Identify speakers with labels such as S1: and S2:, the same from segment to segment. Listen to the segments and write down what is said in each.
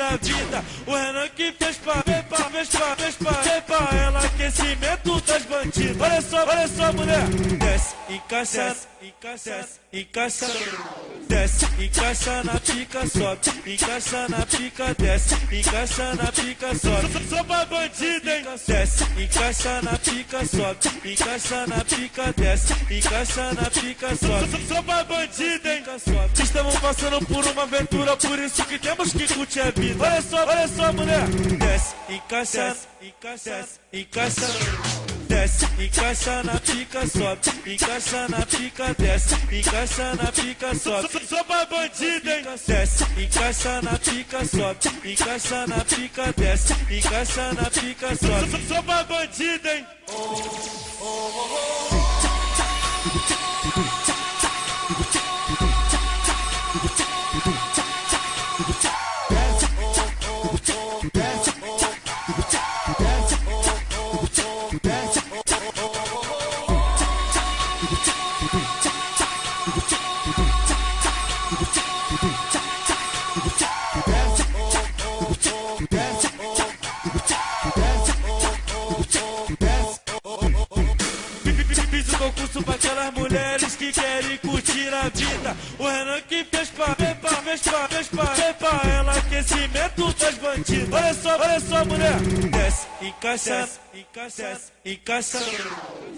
S1: a vida. O Renan que fez pra ela aquecimento das bandidas. Olha só, mulher. Desce, encaixa, encaixa. Desce, encaixa na pica, sobe. Encaixa na pica, desce. Encaixa na pica, sobe. Só pra bandida, hein? Desce, encaixa na pica, sobe. Encaixa na pica, desce. Encaixa na pica, sobe. Só pra bandida, hein? Estamos passando por uma aventura, por isso que temos que curtir a vida. Olha só, mulher. Desce, encaixa, encaixa. Desce, encaixa na pica, sobe. Encaixa na pica, desce. Encaixa na pica, sobe. Só pra bandida, hein? Desce, encaixa na pica, sobe. Encaixa na pica, desce. Encaixa na pica, sobe. Só pra bandida, hein? Fiz o concurso pra aquelas mulheres que querem curtir a vida. O Renan que fez pra ela aquecimento das bandidas. Olha só, mulher. Desce, encaixa, encaixa.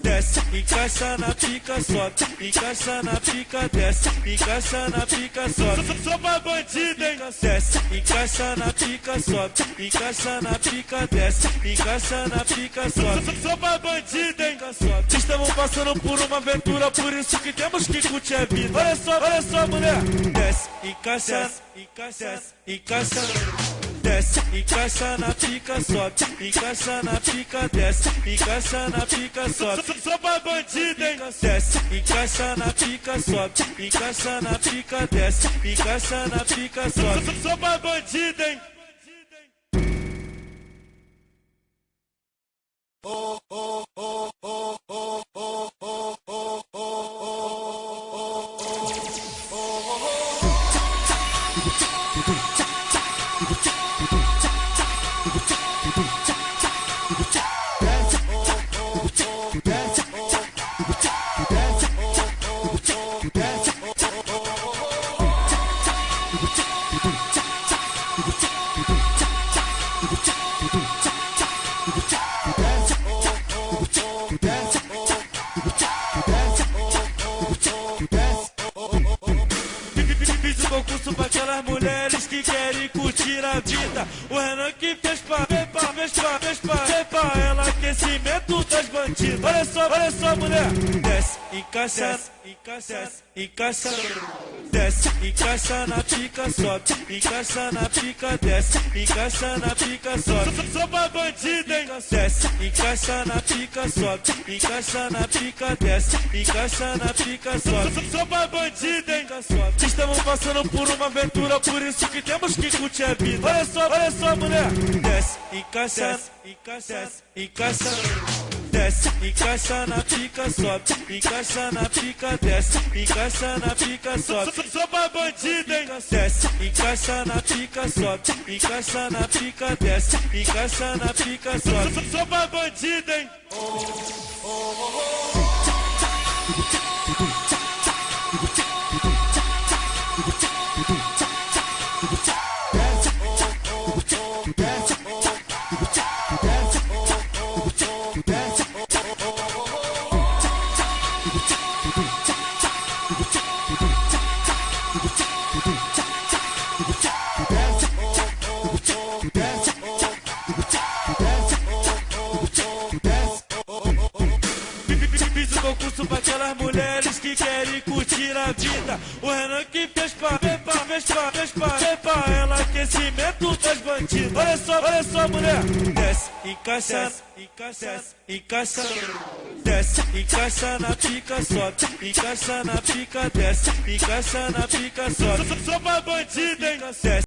S1: Desce, encaixa na pica, sobe. Encaixa na pica, desce. Encaixa na pica, sobe. Só pra bandida, hein? Desce, encaixa na pica, sobe. Encaixa na pica, desce. Encaixa na pica, sobe. Só pra bandida, hein? Estamos passando por uma aventura, por isso que temos que curtir a vida. Olha só, mulher. Desce, encaixa, encaixa. Desce, encaixa na pica, sobe. Encaixa na pica, desce. Encaixa na pica, sobe. Só pra bandida, hein? Desce, encaixa na pica, sobe. Encaixa na pica, desce. Encaixa na pica, sobe. Só pra bandida, hein? Fiz o concurso pra aquelas mulheres que querem curtir a vida. O Renan que fez pra ela aquecimento das bandidas. Olha só, mulher. Desce, encaixa, encaixa. Desce, encaixa na pica, sobe. Encaixa na pica, desce. Encaixa na pica, sobe. Só pra bandida, hein? Desce, encaixa na pica, sobe. Encaixa na pica, desce. Encaixa na pica, sobe. Só pra bandida, hein? Estamos passando por uma aventura, por isso que temos que curtir a vida. Olha só, mulher. Desce, encaixa, encaixa. Desce, encaixa na pica, sobe. Encaixa na pica, desce. Encaixa na pica, sobe. Só pra bandida, hein? Desce, encaixa na pica, sobe. Encaixa na pica, desce. Encaixa na pica, sobe. Só pra bandida, hein? Fiz o concurso pra aquelas mulheres que querem curtir a vida. O Renan que fez pra ela aquecimento das bandidas. Olha só, mulher. Desce, encaixa, encaixa. Desce, encaixa na pica, sobe. Encaixa na pica, desce. Encaixa na pica, sobe. Só pra bandida, hein? Desce.